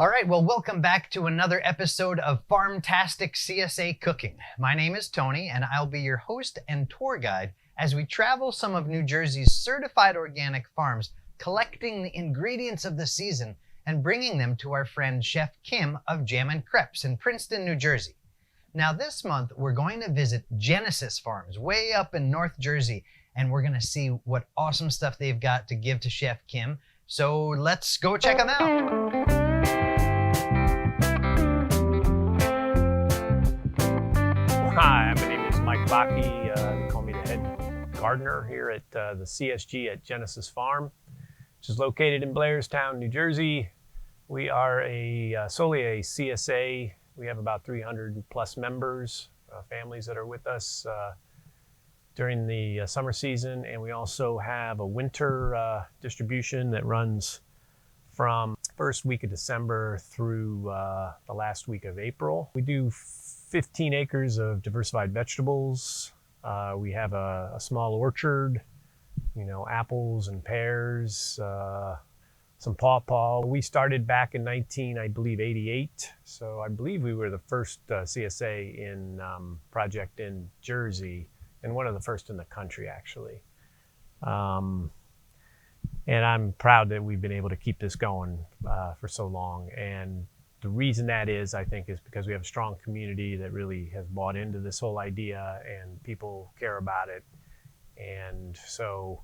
All right, well, welcome back to another episode of Farmtastic CSA Cooking. My name is Tony, and I'll be your host and tour guide as we travel some of New Jersey's certified organic farms, collecting the ingredients of the season and bringing them to our friend Chef Kim of Jammin Crepes in Princeton, New Jersey. Now this month, we're going to visit Genesis Farms way up in North Jersey, and we're gonna see what awesome stuff they've got to give to Chef Kim. So let's go check them out. Hi, my name is Mike Bakke. They call me the head gardener here at the CSG at Genesis Farm, which is located in Blairstown, New Jersey. We are solely a CSA. We have about 300 plus members, families that are with us during the summer season, and we also have a winter distribution that runs from first week of December through the last week of April. We do 15 acres of diversified vegetables. We have a small orchard, apples and pears, some pawpaw. We started back in 88. So I believe we were the first CSA in project in Jersey, and one of the first in the country, actually. And I'm proud that we've been able to keep this going for so long. And the reason that is, I think, is because we have a strong community that really has bought into this whole idea, and people care about it. And so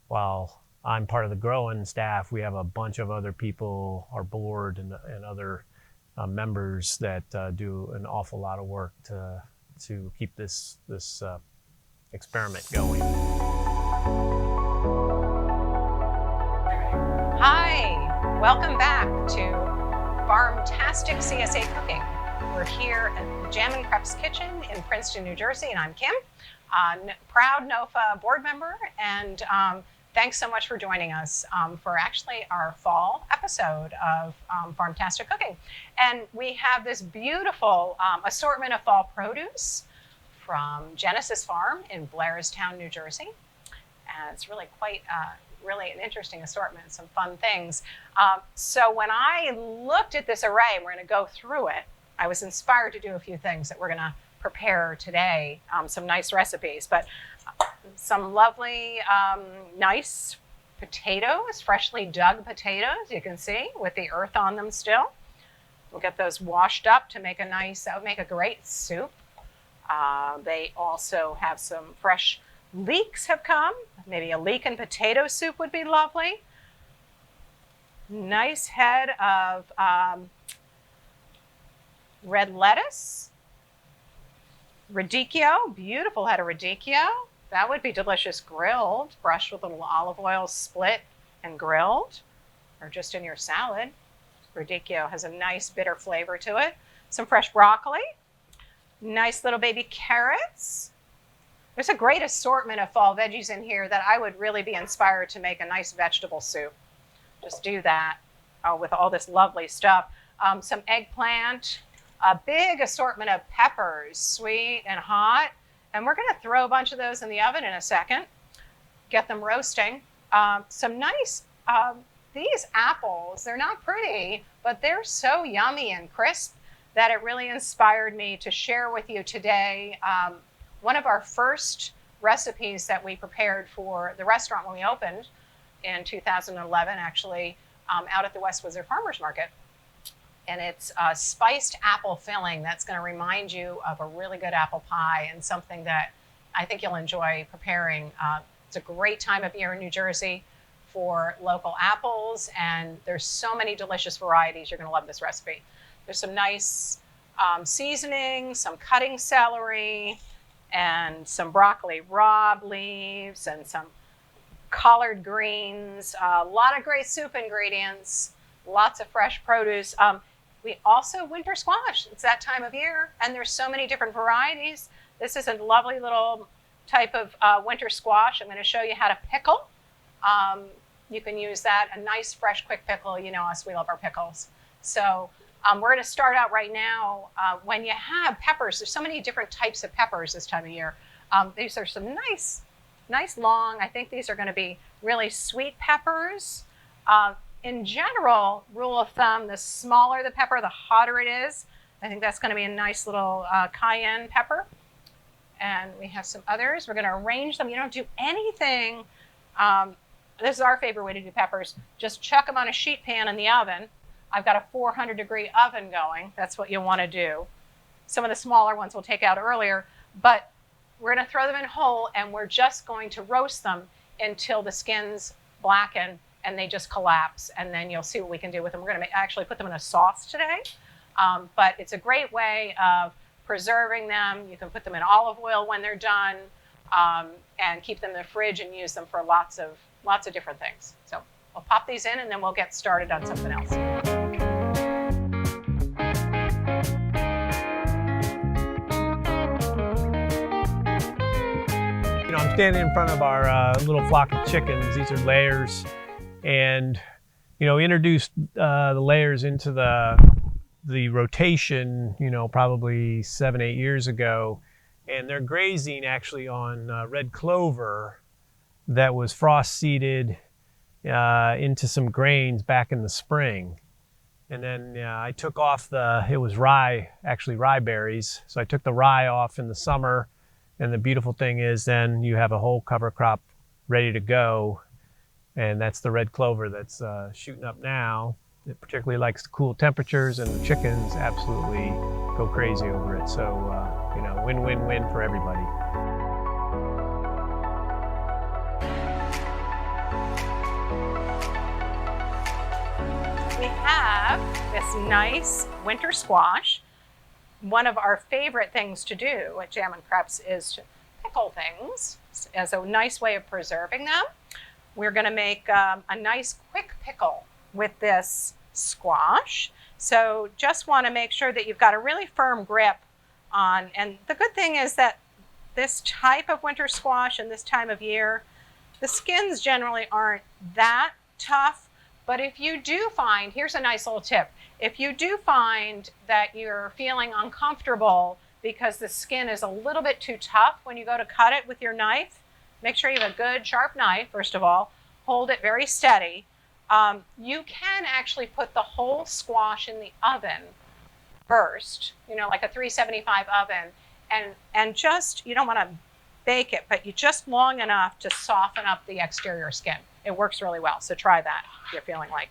while I'm part of the growing staff, we have a bunch of other people, our board and other members that do an awful lot of work to keep this experiment going. Hi, welcome back to Farmtastic CSA Cooking. We're here at Jammin Crepes Kitchen in Princeton, New Jersey, and I'm Kim, proud NOFA board member, and thanks so much for joining us for actually our fall episode of Farmtastic Cooking. And we have this beautiful assortment of fall produce from Genesis Farm in Blairstown, New Jersey. And it's really quite really an interesting assortment, some fun things. So when I looked at this array, and we're gonna go through it, I was inspired to do a few things that we're gonna prepare today, some nice recipes, but some lovely, nice potatoes, freshly dug potatoes, you can see, with the earth on them still. We'll get those washed up to make that would make a great soup. They also have some fresh leeks have come. Maybe a leek and potato soup would be lovely. Nice head of red lettuce. Radicchio, beautiful head of radicchio. That would be delicious grilled, brushed with a little olive oil, split and grilled, or just in your salad. Radicchio has a nice bitter flavor to it. Some fresh broccoli. Nice little baby carrots. There's a great assortment of fall veggies in here that I would really be inspired to make a nice vegetable soup. Just do that with all this lovely stuff. Some eggplant, a big assortment of peppers, sweet and hot. And we're gonna throw a bunch of those in the oven in a second, get them roasting. Some nice, these apples, they're not pretty, but they're so yummy and crisp that it really inspired me to share with you today one of our first recipes that we prepared for the restaurant when we opened in 2011, actually, out at the West Windsor Farmers Market. And it's a spiced apple filling that's going to remind you of a really good apple pie, and something that I think you'll enjoy preparing. It's a great time of year in New Jersey for local apples, and there's so many delicious varieties. You're going to love this recipe. There's some nice seasoning, some cutting celery, and some broccoli rabe leaves, and some collard greens, a lot of great soup ingredients, lots of fresh produce. We also winter squash. It's that time of year, and there's so many different varieties. This is a lovely little type of winter squash. I'm going to show you how to pickle. You can use that, a nice, fresh, quick pickle. You know us, we love our pickles. So we're going to start out right now. When you have peppers, there's so many different types of peppers this time of year. These are some nice long, I think these are going to be really sweet peppers. in general, rule of thumb, the smaller the pepper, the hotter it is. I think that's going to be a nice little cayenne pepper. And we have some others. We're going to arrange them. You don't do anything. This is our favorite way to do peppers. Just chuck them on a sheet pan in the oven. I've got a 400-degree oven going. That's what you'll want to do. Some of the smaller ones we'll take out earlier, but we're going to throw them in whole, and we're just going to roast them until the skins blacken and they just collapse, and then you'll see what we can do with them. We're going to actually put them in a sauce today, but it's a great way of preserving them. You can put them in olive oil when they're done, and keep them in the fridge and use them for lots of different things. So we'll pop these in, and then we'll get started on something else. I'm standing in front of our little flock of chickens. These are layers, and we introduced the layers into the rotation, probably 7-8 years ago, and they're grazing actually on red clover that was frost seeded into some grains back in the spring. And then I took off it was rye, actually rye berries. So I took the rye off in the summer. And the beautiful thing is then you have a whole cover crop ready to go. And that's the red clover that's shooting up now. It particularly likes the cool temperatures, and the chickens absolutely go crazy over it. So, win-win-win for everybody. We have this nice winter squash. One of our favorite things to do at Jammin Crepes is to pickle things as a nice way of preserving them. We're going to make a nice quick pickle with this squash. So just want to make sure that you've got a really firm grip on, and the good thing is that this type of winter squash and this time of year, the skins generally aren't that tough. But if you do find, here's a nice little tip, if you do find that you're feeling uncomfortable because the skin is a little bit too tough when you go to cut it with your knife, make sure you have a good sharp knife, first of all, hold it very steady. You can actually put the whole squash in the oven first, like a 375 oven, and just, you don't want to bake it, but you just long enough to soften up the exterior skin. It works really well, so try that if you're feeling like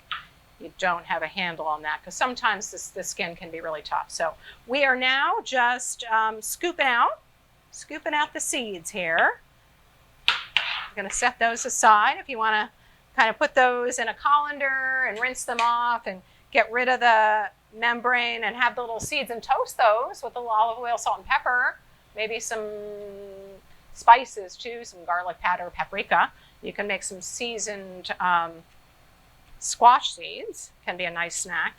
you don't have a handle on that, because sometimes the skin can be really tough. So we are now just scooping out the seeds here. I'm going to set those aside if you want to kind of put those in a colander and rinse them off and get rid of the membrane and have the little seeds, and toast those with a little olive oil, salt, and pepper, maybe some spices too, some garlic powder, paprika. You can make some seasoned squash seeds, can be a nice snack.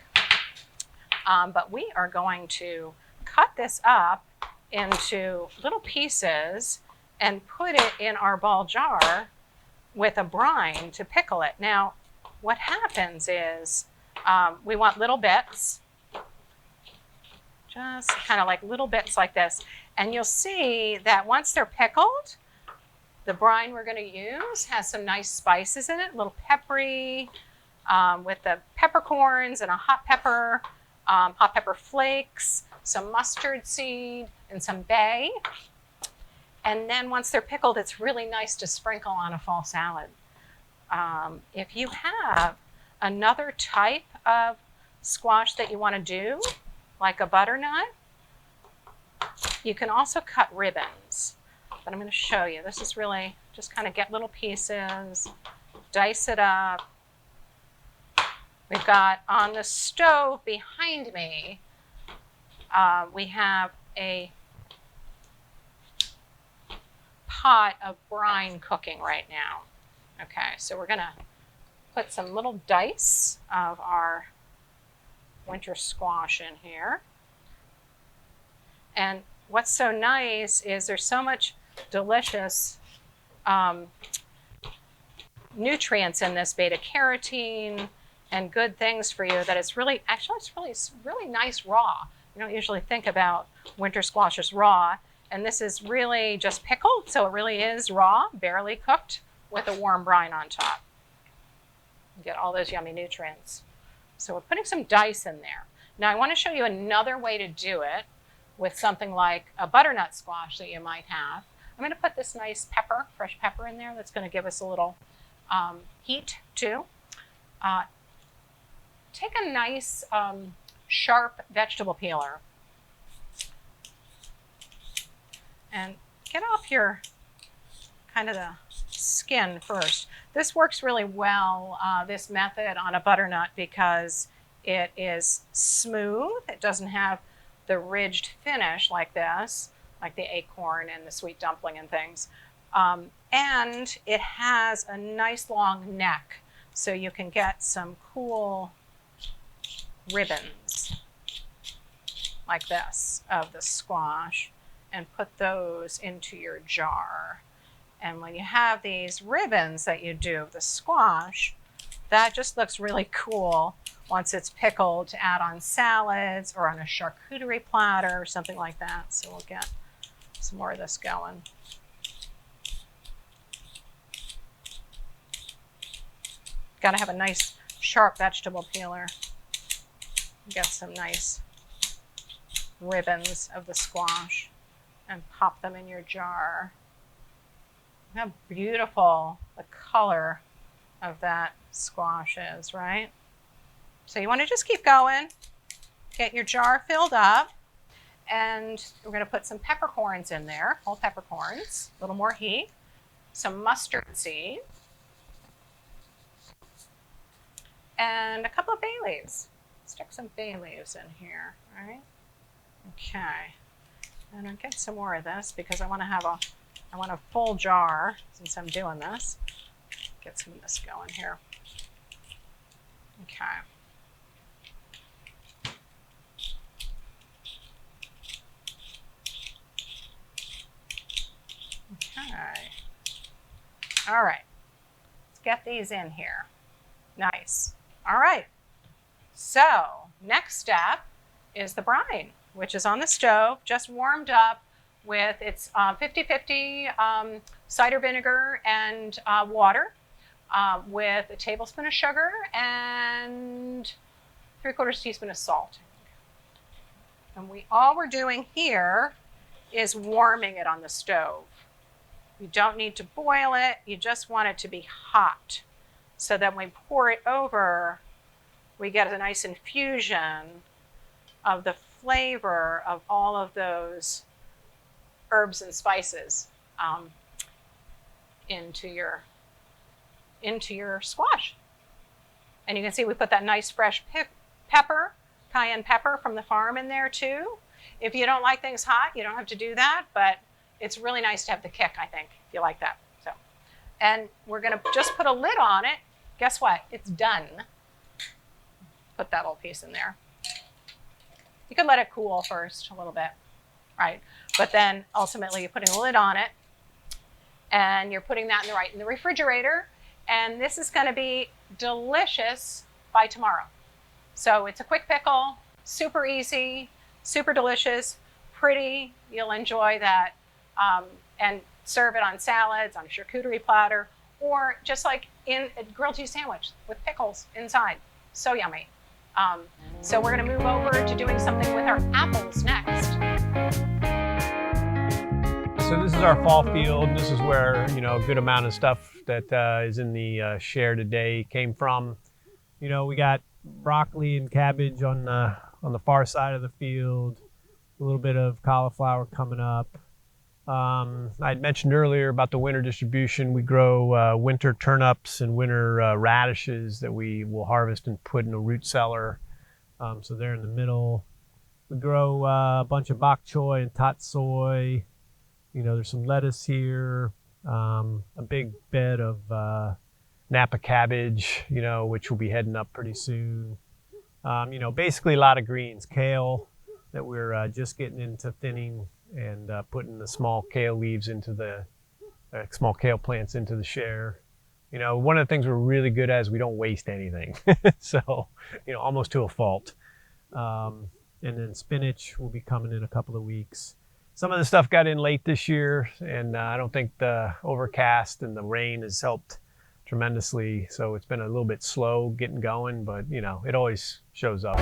But we are going to cut this up into little pieces and put it in our ball jar with a brine to pickle it. Now, what happens is we want little bits, just kind of like little bits like this. And you'll see that once they're pickled, the brine we're going to use has some nice spices in it, a little peppery, with the peppercorns and a hot pepper flakes, some mustard seed, and some bay. And then once they're pickled, it's really nice to sprinkle on a fall salad. If you have another type of squash that you want to do, like a butternut, you can also cut ribbons. But I'm going to show you. This is really just kind of get little pieces, dice it up. We've got on the stove behind me, we have a pot of brine cooking right now. Okay, so we're going to put some little dice of our winter squash in here. And what's so nice is there's so much delicious nutrients in this, beta carotene and good things for you, that it's really nice raw. You don't usually think about winter squash as raw, and this is really just pickled, so it really is raw, barely cooked, with a warm brine on top. Get all those yummy nutrients. So we're putting some dice in there. Now I want to show you another way to do it with something like a butternut squash that you might have. I'm going to put this nice pepper, fresh pepper in there. That's going to give us a little heat too. Take a nice sharp vegetable peeler and get off your kind of the skin first. This works really well, this method on a butternut, because it is smooth. It doesn't have the ridged finish like this, like the acorn and the sweet dumpling and things. And it has a nice long neck, so you can get some cool ribbons like this of the squash and put those into your jar. And when you have these ribbons that you do of the squash, that just looks really cool once it's pickled to add on salads or on a charcuterie platter or something like that. So we'll get some more of this going. Got to have a nice sharp vegetable peeler. Get some nice ribbons of the squash and pop them in your jar. How beautiful the color of that squash is, right? So you want to just keep going, get your jar filled up, and we're going to put some peppercorns in there, whole peppercorns, a little more heat, some mustard seed, and a couple of bay leaves. Stick some bay leaves in here, all right? Okay, and I'll get some more of this because I want a full jar since I'm doing this. Get some of this going here. Okay. Okay. All right. Let's get these in here. Nice. All right. So next step is the brine, which is on the stove, just warmed up with its 50-50 cider vinegar and water, with a tablespoon of sugar and 3/4 teaspoon of salt. And all we're doing here is warming it on the stove. You don't need to boil it, you just want it to be hot. So that when we pour it over, we get a nice infusion of the flavor of all of those herbs and spices into your squash. And you can see we put that nice fresh pepper, cayenne pepper from the farm in there too. If you don't like things hot, you don't have to do that, but it's really nice to have the kick, I think, if you like that. So, and we're gonna just put a lid on it. Guess what? It's done. Put that little piece in there. You can let it cool first a little bit, right? But then ultimately you're putting a lid on it and you're putting that in the refrigerator. And this is going to be delicious by tomorrow. So it's a quick pickle, super easy, super delicious, pretty. You'll enjoy that. And serve it on salads, on a charcuterie platter, or just like in a grilled cheese sandwich with pickles inside. So yummy. So we're going to move over to doing something with our apples next. So this is our fall field. This is where, a good amount of stuff that is in the share today came from. We got broccoli and cabbage on the far side of the field, a little bit of cauliflower coming up. I mentioned earlier about the winter distribution. We grow winter turnips and winter radishes that we will harvest and put in a root cellar. So they're in the middle. We grow a bunch of bok choy and tatsoi. There's some lettuce here, a big bed of Napa cabbage, which will be heading up pretty soon. Basically a lot of greens, kale that we're just getting into thinning and putting the small kale leaves into the small kale plants into the share. One of the things we're really good at is we don't waste anything. So, almost to a fault. And then spinach will be coming in a couple of weeks. Some of the stuff got in late this year, and I don't think the overcast and the rain has helped tremendously. So it's been a little bit slow getting going, but you know, it always shows up.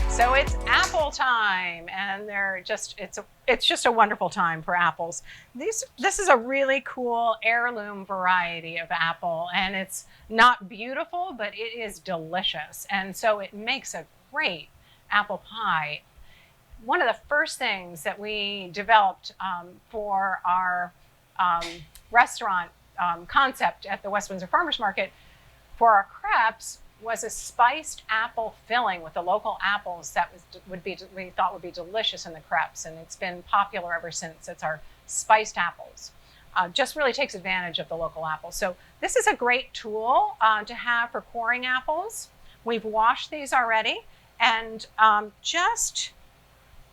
So it's apple time, and it's just a wonderful time for apples. This is a really cool heirloom variety of apple, and it's not beautiful, but it is delicious, and so it makes a great apple pie. One of the first things that we developed for our restaurant concept at the West Windsor Farmers Market for our crepes was a spiced apple filling with the local apples that we thought would be delicious in the crepes, and it's been popular ever since. It's our spiced apples. Just really takes advantage of the local apples. So this is a great tool to have for coring apples. We've washed these already, and just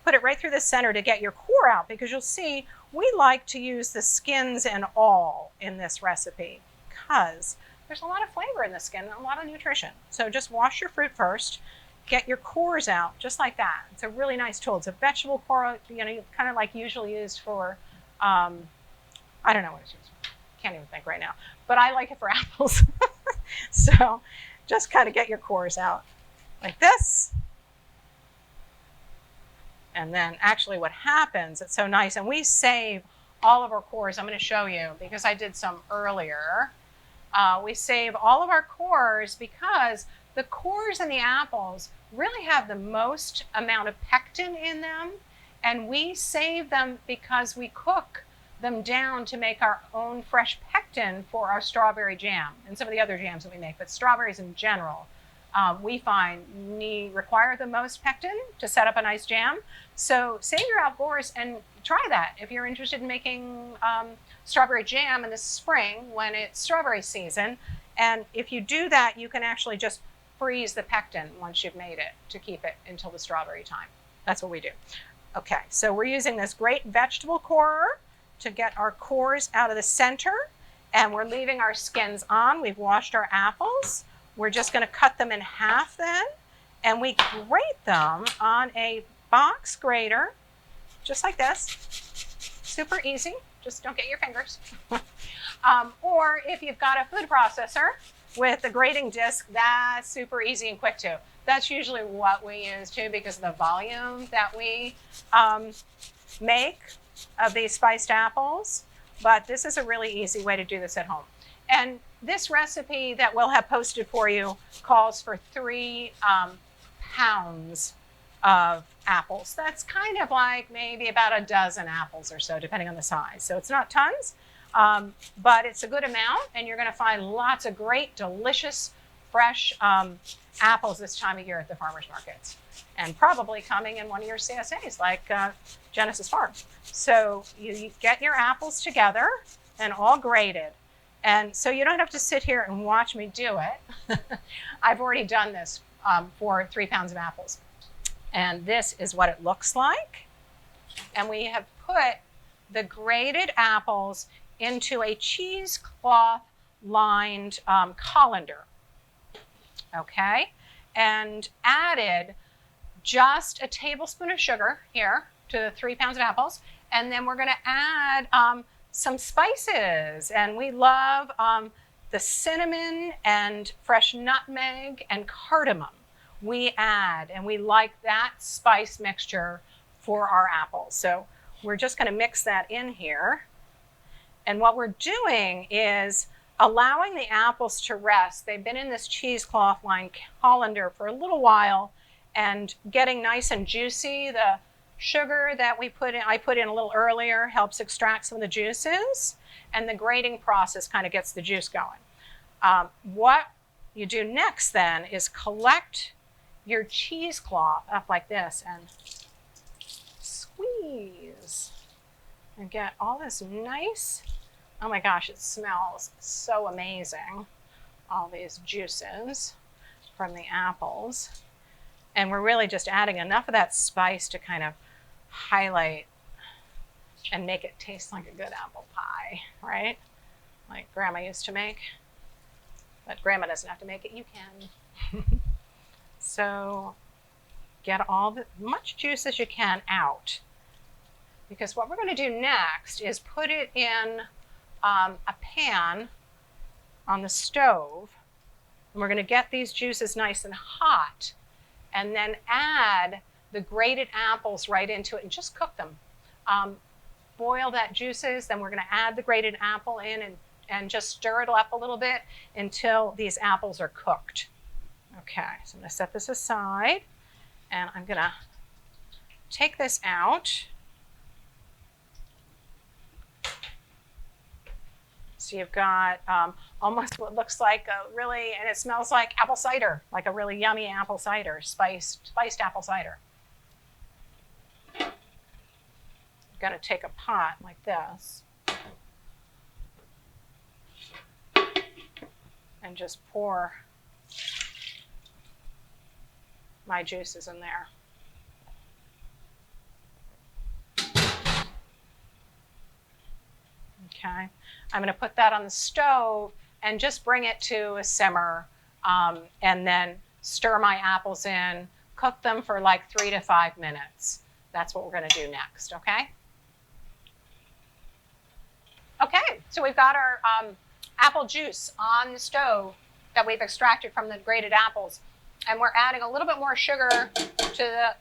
put it right through the center to get your core out, because you'll see we like to use the skins and all in this recipe because there's a lot of flavor in the skin and a lot of nutrition. So just wash your fruit first, get your cores out just like that. It's a really nice tool. It's a vegetable core, you know, kind of like usually used for, I don't know what it's used for. Can't even think right now, but I like it for apples. So just kind of get your cores out like this. And then actually what happens, it's so nice, and we save all of our cores. I'm going to show you because I did some earlier. We save all of our cores because the cores in the apples really have the most amount of pectin in them, and we save them because we cook them down to make our own fresh pectin for our strawberry jam and some of the other jams that we make, but strawberries in general we find require the most pectin to set up a nice jam. So save your outdoors and try that if you're interested in making strawberry jam in the spring when it's strawberry season. And if you do that, you can actually just freeze the pectin once you've made it to keep it until the strawberry time. That's what we do. Okay, so we're using this great vegetable corer to get our cores out of the center, and we're leaving our skins on. We've washed our apples. We're just going to cut them in half then, and we grate them on a box grater, just like this. Super easy. Just don't get your fingers. Or if you've got a food processor with a grating disc, that's super easy and quick too. That's usually what we use too, because of the volume that we make of these spiced apples. But this is a really easy way to do this at home. And this recipe that we'll have posted for you calls for 3 pounds of apples. That's kind of like maybe about a dozen apples or so, depending on the size. So it's not tons, but it's a good amount, and you're going to find lots of great, delicious, fresh apples this time of year at the farmers markets, and probably coming in one of your CSAs like Genesis Farm. So you get your apples together and all grated. And so you don't have to sit here and watch me do it. I've already done this for 3 pounds of apples. And this is what it looks like. And we have put the grated apples into a cheesecloth lined colander. Okay? And added just a tablespoon of sugar here to the 3 pounds of apples. And then we're going to add some spices, and we love the cinnamon and fresh nutmeg and cardamom. We add, and we like that spice mixture for our apples. So we're just going to mix that in here. And what we're doing is allowing the apples to rest. They've been in this cheesecloth lined colander for a little while and getting nice and juicy. The sugar that I put in a little earlier helps extract some of the juices, and the grating process kind of gets the juice going. What you do next then is collect your cheesecloth up like this and squeeze and get all this nice, oh my gosh, it smells so amazing, all these juices from the apples. And we're really just adding enough of that spice to kind of highlight and make it taste like a good apple pie, right? Like Grandma used to make. But Grandma doesn't have to make it, you can. So get all the much juice as you can out. Because what we're going to do next is put it in a pan on the stove. And we're going to get these juices nice and hot and then add the grated apples right into it and just cook them. Boil that juices, then we're going to add the grated apple in and just stir it up a little bit until these apples are cooked. Okay, so I'm going to set this aside and I'm going to take this out. So you've got almost what looks like a really, and it smells like apple cider, like a really yummy apple cider, spiced apple cider. I'm going to take a pot like this and just pour my juices in there. Okay, I'm going to put that on the stove and just bring it to a simmer and then stir my apples in, cook them for like 3 to 5 minutes. That's what we're going to do next, okay? Okay, so we've got our apple juice on the stove that we've extracted from the grated apples. And we're adding a little bit more sugar to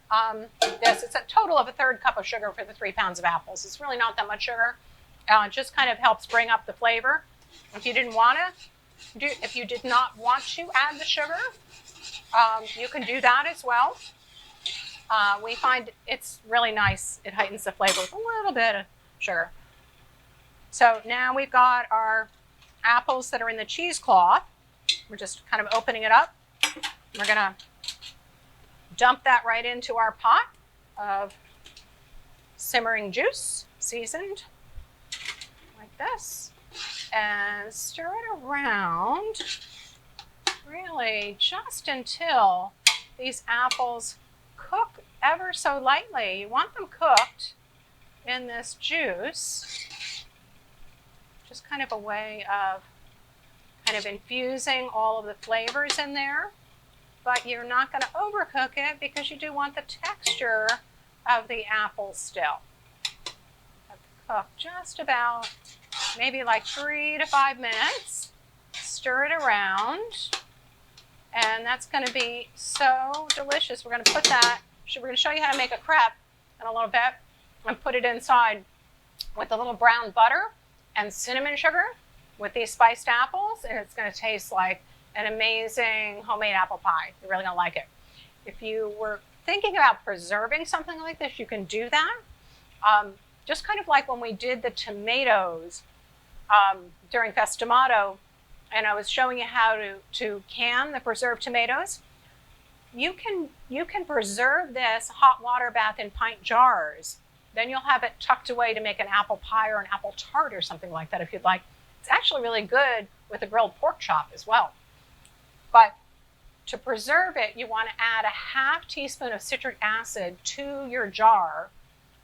this. It's a total of a 1/3 cup of sugar for the 3 pounds of apples. It's really not that much sugar. It just kind of helps bring up the flavor. If you did not want to add the sugar, you can do that as well. We find it's really nice. It heightens the flavor with a little bit of sugar. So now we've got our apples that are in the cheesecloth. We're just kind of opening it up. We're going to dump that right into our pot of simmering juice, seasoned like this, and stir it around really just until these apples cook ever so lightly. You want them cooked in this juice. Just kind of a way of kind of infusing all of the flavors in there, but you're not going to overcook it because you do want the texture of the apple still. Have to cook just about maybe like 3 to 5 minutes. Stir it around, and that's going to be so delicious. We're going to put that, we're going to show you how to make a crepe in a little bit and put it inside with a little brown butter and cinnamon sugar with these spiced apples, and it's going to taste like an amazing homemade apple pie. You're really going to like it. If you were thinking about preserving something like this, you can do that. Just kind of like when we did the tomatoes during Festimato, and I was showing you how to can the preserved tomatoes. You can preserve this hot water bath in pint jars. Then you'll have it tucked away to make an apple pie or an apple tart or something like that if you'd like. It's actually really good with a grilled pork chop as well. But to preserve it, you want to add a ½ teaspoon of citric acid to your jar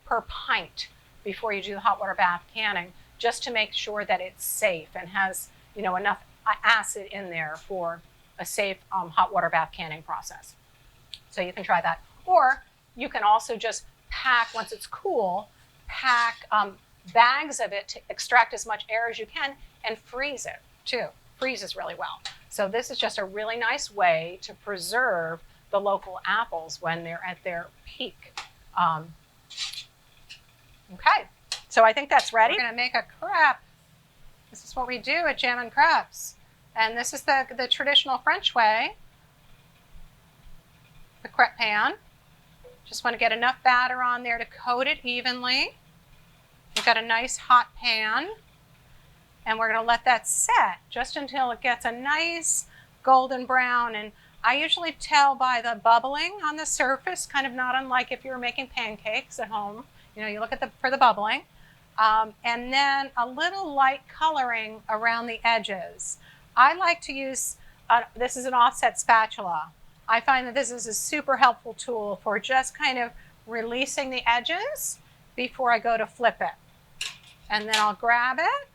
per pint before you do the hot water bath canning, just to make sure that it's safe and has, you know, enough acid in there for a safe hot water bath canning process. So you can try that. Or you can also just pack, once it's cool, pack bags of it to extract as much air as you can and freeze it too. Freezes really well. So this is just a really nice way to preserve the local apples when they're at their peak. Okay, so I think that's ready. We're going to make a crepe. This is what we do at Jammin Crepes. And this is the traditional French way, the crepe pan. Just want to get enough batter on there to coat it evenly. We've got a nice hot pan, and we're going to let that set just until it gets a nice golden brown. And I usually tell by the bubbling on the surface, kind of not unlike if you were making pancakes at home. You know, you look at for the bubbling. And then a little light coloring around the edges. I like to use, this is an offset spatula. I find that this is a super helpful tool for just kind of releasing the edges before I go to flip it. And then I'll grab it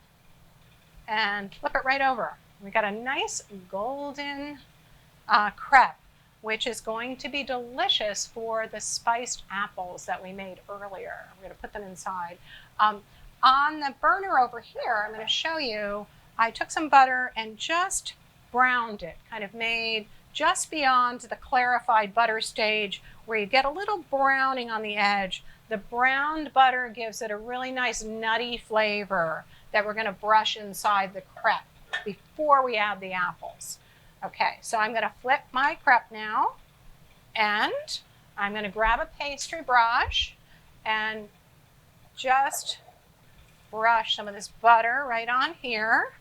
and flip it right over. We got a nice golden crepe, which is going to be delicious for the spiced apples that we made earlier. We're going to put them inside. On the burner over here, I'm going to show you, I took some butter and just browned it, kind of made just beyond the clarified butter stage where you get a little browning on the edge. The browned butter gives it a really nice nutty flavor that we're going to brush inside the crepe before we add the apples. Okay, so I'm going to flip my crepe now, and I'm going to grab a pastry brush and just brush some of this butter right on here.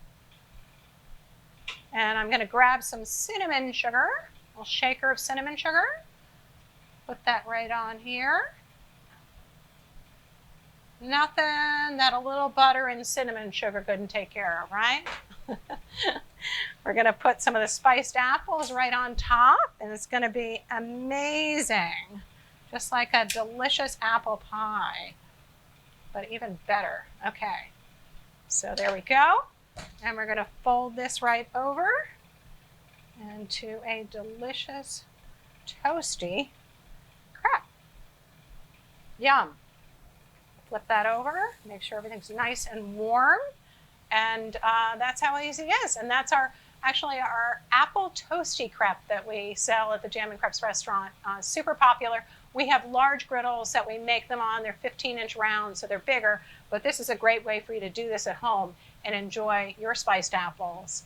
And I'm going to grab some cinnamon sugar, a little shaker of cinnamon sugar. Put that right on here. Nothing that a little butter and cinnamon sugar couldn't take care of, right? We're going to put some of the spiced apples right on top, and it's going to be amazing. Just like a delicious apple pie, but even better. Okay, so there we go. And we're going to fold this right over into a delicious, toasty crepe. Yum. Flip that over, make sure everything's nice and warm. And that's how easy it is. And that's actually our apple toasty crepe that we sell at the Jammin Crepes restaurant. Super popular. We have large griddles that we make them on. They're 15-inch round, so they're bigger. But this is a great way for you to do this at home and enjoy your spiced apples.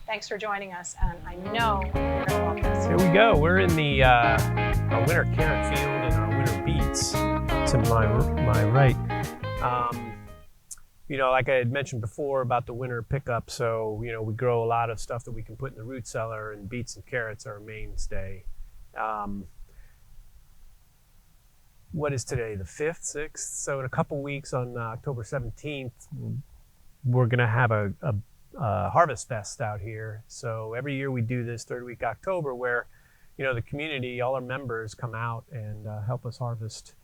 Thanks for joining us, and I know you're gonna love this. Here we go. We're in the our winter carrot field and our winter beets to my right. You know, like I had mentioned before about the winter pickup, so, you know, we grow a lot of stuff that we can put in the root cellar, and beets and carrots are a mainstay. What is today, the 5th, 6th? So in a couple weeks on October 17th, we're gonna have a harvest fest out here. So every year we do this third week October where, you know, the community, all our members come out and help us harvest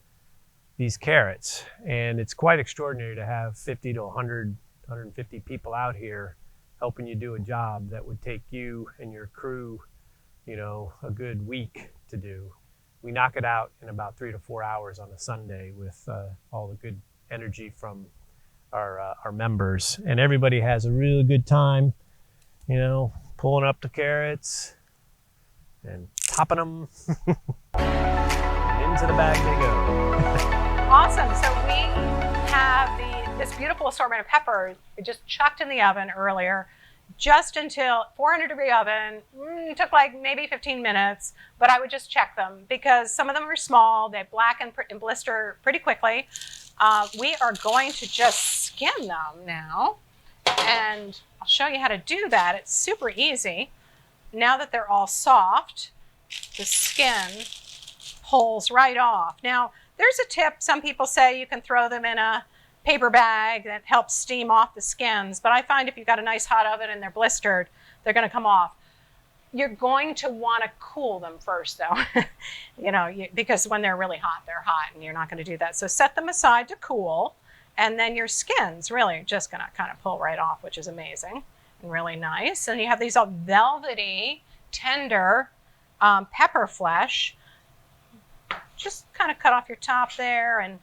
these carrots. And it's quite extraordinary to have 50 to 100, 150 people out here helping you do a job that would take you and your crew, you know, a good week to do. We knock it out in about 3 to 4 hours on a Sunday with all the good energy from our members, and everybody has a really good time, you know, pulling up the carrots and topping them. And into the bag they go. Awesome. So we have this beautiful assortment of peppers we just chucked in the oven earlier, just until 400-degree oven. It took like maybe 15 minutes, but I would just check them because some of them are small. They blacken and blister pretty quickly. We are going to just skin them now, and I'll show you how to do that. It's super easy. Now that they're all soft, the skin pulls right off. Now, there's a tip. Some people say you can throw them in a paper bag that helps steam off the skins, but I find if you've got a nice hot oven and they're blistered, they're going to come off. You're going to want to cool them first, though, you know, because when they're really hot, they're hot, and you're not going to do that. So set them aside to cool, and then your skin's really just going to kind of pull right off, which is amazing and really nice. And you have these all velvety, tender pepper flesh. Just kind of cut off your top there and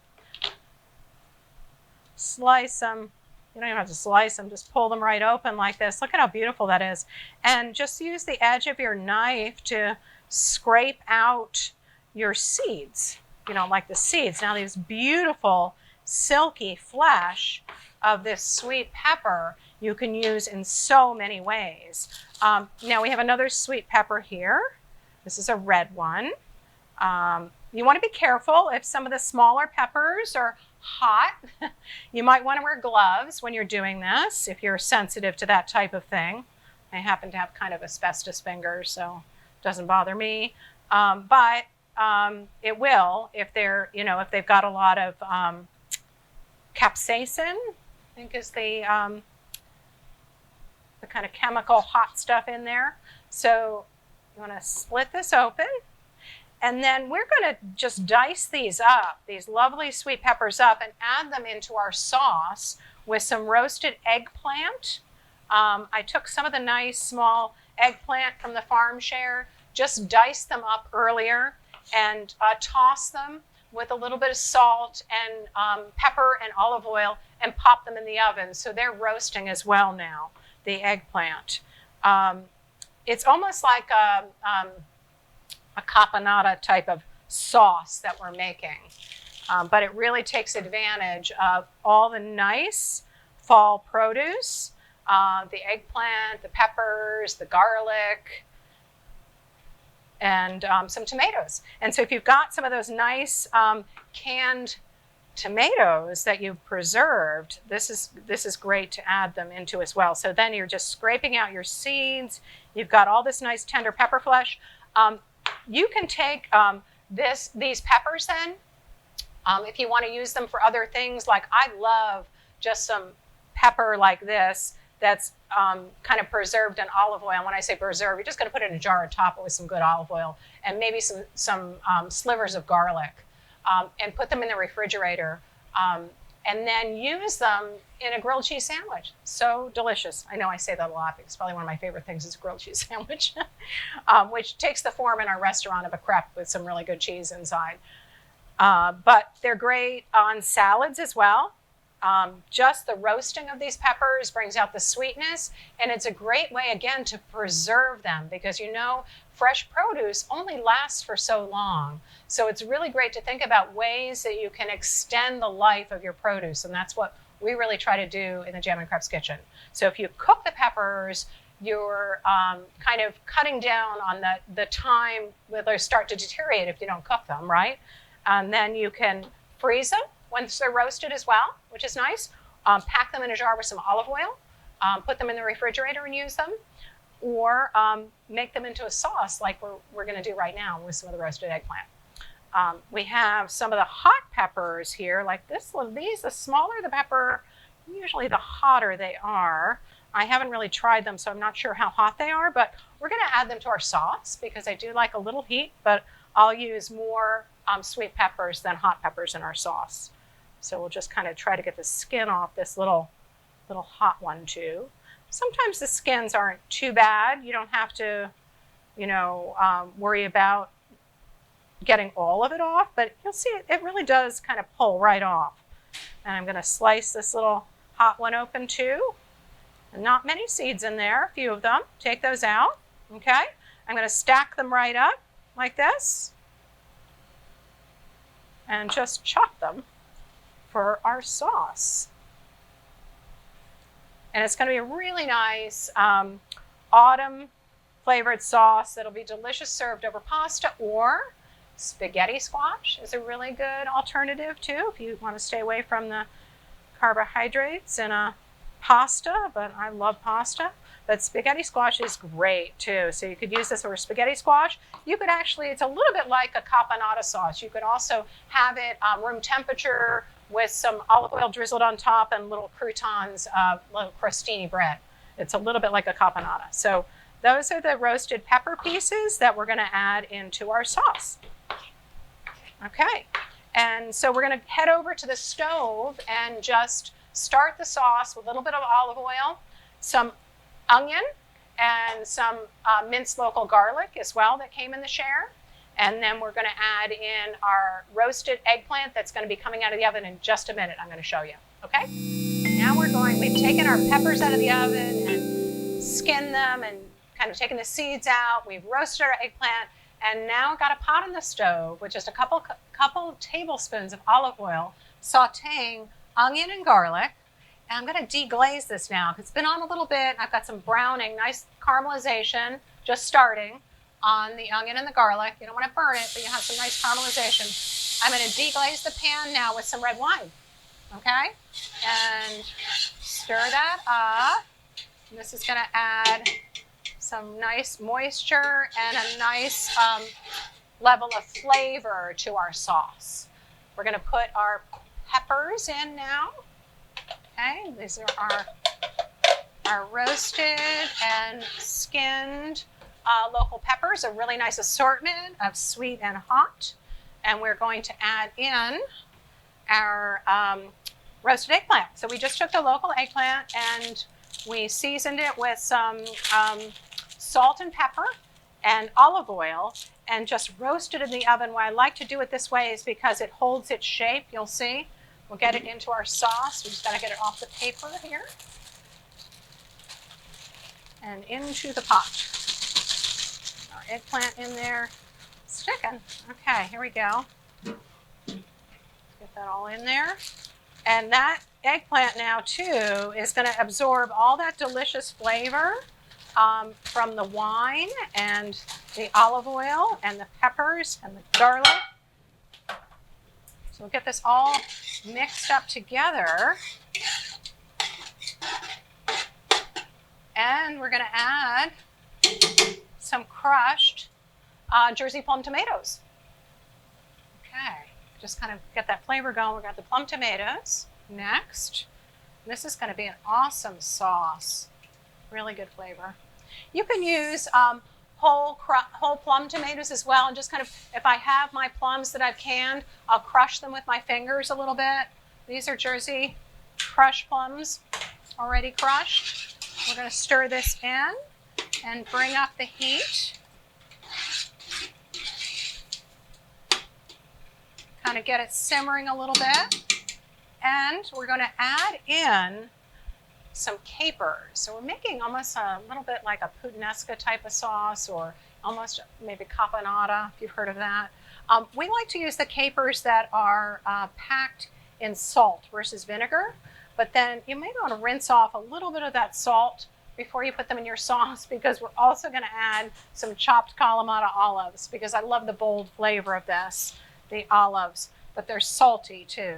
slice them. You don't even have to slice them, just pull them right open like this. Look at how beautiful that is. And just use the edge of your knife to scrape out your seeds, you know, like the seeds. Now these beautiful silky flesh of this sweet pepper you can use in so many ways. Now we have another sweet pepper here. This is a red one. You want to be careful if some of the smaller peppers are hot. You might want to wear gloves when you're doing this if you're sensitive to that type of thing. I happen to have kind of asbestos fingers, so it doesn't bother me. But it will if they're, you know, if they've got a lot of capsaicin, I think is the kind of chemical hot stuff in there. So you want to split this open. And then we're going to just dice these up, these lovely sweet peppers up, and add them into our sauce with some roasted eggplant, I took some of the nice small eggplant from the farm share, just diced them up earlier and tossed them with a little bit of salt and pepper and olive oil and pop them in the oven. So they're roasting as well now, the eggplant. It's almost like a caponata type of sauce that we're making. But it really takes advantage of all the nice fall produce, the eggplant, the peppers, the garlic, and some tomatoes. And so if you've got some of those nice canned tomatoes that you've preserved, this is great to add them into as well. So then you're just scraping out your seeds. You've got all this nice tender pepper flesh. You can take these peppers then, if you want to use them for other things. Like I love just some pepper like this that's kind of preserved in olive oil. And when I say preserve, you're just going to put it in a jar and top it with some good olive oil and maybe some slivers of garlic, and put them in the refrigerator, and then use them in a grilled cheese sandwich. So delicious. I know I say that a lot because probably one of my favorite things is a grilled cheese sandwich, which takes the form in our restaurant of a crepe with some really good cheese inside. But they're great on salads as well. Just the roasting of these peppers brings out the sweetness, and it's a great way, again, to preserve them because fresh produce only lasts for so long. So it's really great to think about ways that you can extend the life of your produce, and that's what we really try to do in the Jammin Crepes kitchen. So if you cook the peppers, you're kind of cutting down on the time where they start to deteriorate if you don't cook them, right? And then you can freeze them once they're roasted as well, which is nice. Pack them in a jar with some olive oil, put them in the refrigerator and use them, or make them into a sauce like we're going to do right now with some of the roasted eggplant. We have some of the hot peppers here, like this one. The smaller the pepper, usually the hotter they are. I haven't really tried them, so I'm not sure how hot they are, but we're going to add them to our sauce because I do like a little heat, but I'll use more sweet peppers than hot peppers in our sauce. So we'll just kind of try to get the skin off this little hot one too. Sometimes the skins aren't too bad. You don't have to, worry about getting all of it off, but you'll see it really does kind of pull right off. And I'm going to slice this little hot one open too. And not many seeds in there, a few of them. Take those out, okay? I'm going to stack them right up like this and just chop them for our sauce. And it's going to be a really nice autumn flavored sauce that'll be delicious served over pasta, or spaghetti squash is a really good alternative too if you want to stay away from the carbohydrates in a pasta, but I love pasta. But spaghetti squash is great too. So you could use this over spaghetti squash. You could actually, it's a little bit like a caponata sauce. You could also have it room temperature with some olive oil drizzled on top and little croutons, little crostini bread. It's a little bit like a caponata. So those are the roasted pepper pieces that we're going to add into our sauce. Okay, and so we're going to head over to the stove and just start the sauce with a little bit of olive oil, some onion, and some minced local garlic as well that came in the share. And then we're going to add in our roasted eggplant that's going to be coming out of the oven in just a minute. I'm going to show you, okay? Now we've taken our peppers out of the oven and skinned them and kind of taken the seeds out. We've roasted our eggplant, and now got a pot on the stove with just a couple tablespoons of olive oil, sauteing onion and garlic. And I'm going to deglaze this now because it's been on a little bit. I've got some browning, nice caramelization, just starting on the onion and the garlic. You don't want to burn it, but you have some nice caramelization. I'm going to deglaze the pan now with some red wine, okay? And stir that up. And this is going to add some nice moisture and a nice level of flavor to our sauce. We're going to put our peppers in now. Okay, these are our roasted and skinned local peppers, a really nice assortment of sweet and hot. And we're going to add in our roasted eggplant. So we just took the local eggplant and We seasoned it with some salt and pepper and olive oil and just roast it in the oven. Why I like to do it this way is because it holds its shape. You'll see. We'll get it into our sauce. We just got to get it off the paper here and into the pot. Our eggplant in there, sticking. Okay, here we go. Get that all in there. And that eggplant now too is going to absorb all that delicious flavor from the wine and the olive oil and the peppers and the garlic. So we'll get this all mixed up together. And we're going to add some crushed Jersey plum tomatoes. Okay, just kind of get that flavor going. We've got the plum tomatoes next. This is going to be an awesome sauce. Really good flavor. You can use whole plum tomatoes as well, and just kind of, if I have my plums that I've canned, I'll crush them with my fingers a little bit. These are Jersey crushed plums, already crushed. We're going to stir this in and bring up the heat. Kind of get it simmering a little bit. And we're going to add in some capers. So we're making almost a little bit like a puttanesca type of sauce, or almost maybe caponata, if you've heard of that. We like to use the capers that are packed in salt versus vinegar, but then you may want to rinse off a little bit of that salt before you put them in your sauce, because we're also going to add some chopped Kalamata olives, because I love the bold flavor of this, the olives, but they're salty too.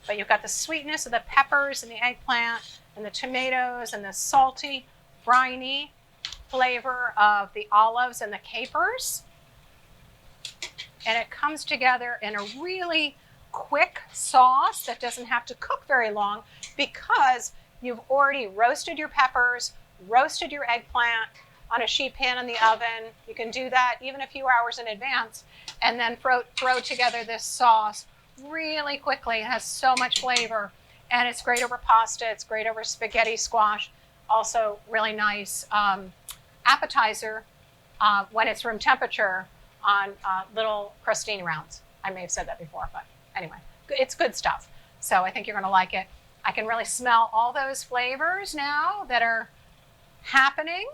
But you've got the sweetness of the peppers and the eggplant and the tomatoes and the salty, briny flavor of the olives and the capers. And it comes together in a really quick sauce that doesn't have to cook very long, because you've already roasted your peppers, roasted your eggplant on a sheet pan in the oven. You can do that even a few hours in advance, and then throw together this sauce really quickly. It has so much flavor, and it's great over pasta. It's great over spaghetti squash. Also really nice appetizer when it's room temperature on little crostini rounds. I may have said that before, but anyway, it's good stuff. So I think you're going to like it. I can really smell all those flavors now that are happening.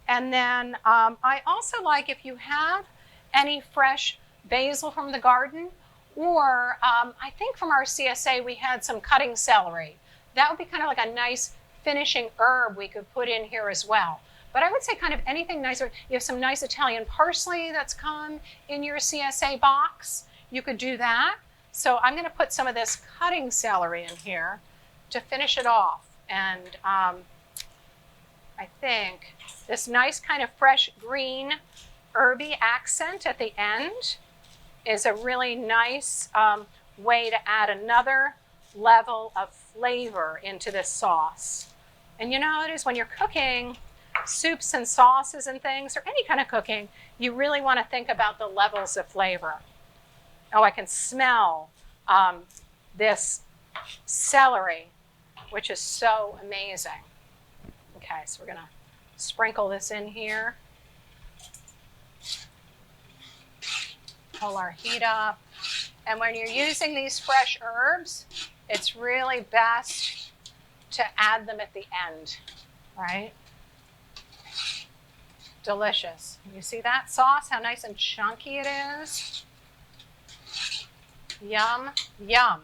And then I also like, if you have any fresh basil from the garden, or I think from our CSA we had some cutting celery. That would be kind of like a nice finishing herb we could put in here as well. But I would say kind of anything nice. You have some nice Italian parsley that's come in your CSA box. You could do that. So I'm going to put some of this cutting celery in here to finish it off. And I think this nice kind of fresh green herby accent at the end is a really nice way to add another level of flavor into this sauce. And you know how it is when you're cooking soups and sauces and things, or any kind of cooking, you really want to think about the levels of flavor. Oh, I can smell this celery, which is so amazing. Okay, so we're going to sprinkle this in here. Pull our heat up. And when you're using these fresh herbs, it's really best to add them at the end, right? Delicious. You see that sauce, how nice and chunky it is? Yum, yum.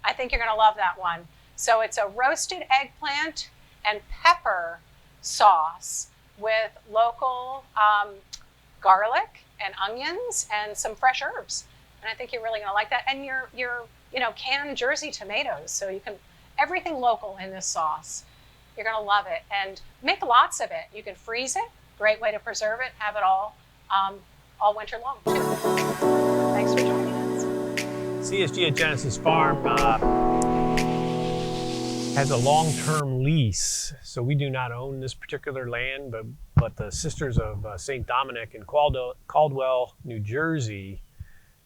I think you're going to love that one. So it's a roasted eggplant and pepper sauce with local garlic and onions and some fresh herbs. And I think you're really going to like that. And your canned Jersey tomatoes. So you can, everything local in this sauce. You're going to love it. And make lots of it. You can freeze it. Great way to preserve it. Have it all winter long, too. Thanks for joining us. CSG at Genesis Farm has a long-term lease. So we do not own this particular land, but the Sisters of St. Dominic in Caldwell, New Jersey,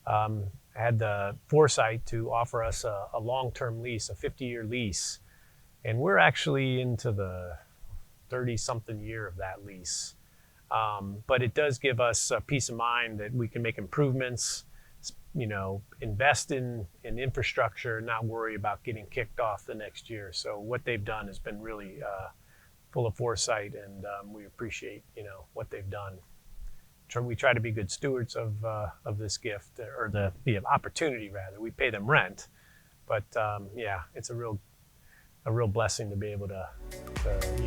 had the foresight to offer us a long-term lease, a 50-year lease. And we're actually into the 30-something year of that lease. But it does give us a peace of mind that we can make improvements, invest in infrastructure, not worry about getting kicked off the next year. So what they've done has been really full of foresight, and we appreciate, what they've done. We try to be good stewards of this gift, or the opportunity rather. We pay them rent, but yeah, it's a real blessing to be able to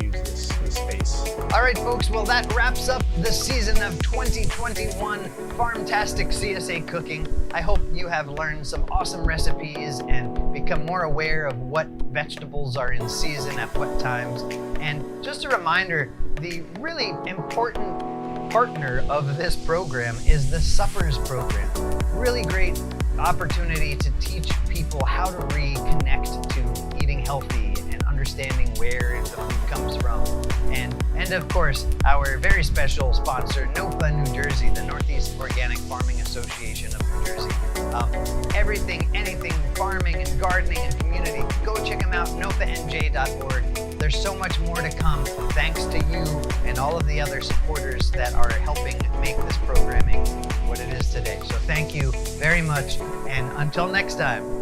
use this space. All right, folks. Well, that wraps up the season of 2021 Farmtastic CSA Cooking. I hope you have learned some awesome recipes and become more aware of what vegetables are in season at what times. And just a reminder, the really important partner of this program is the Suppers program. Really great opportunity to teach people how to reconnect to eating healthy and understanding where the food comes from. And of course, our very special sponsor, NOFA New Jersey, the Northeast Organic Farming Association of New Jersey. Everything, anything, farming and gardening and community, go check them out, NOFA-NJ.org. There's so much more to come thanks to you and all of the other supporters that are helping make this programming what it is today. So thank you very much, and until next time.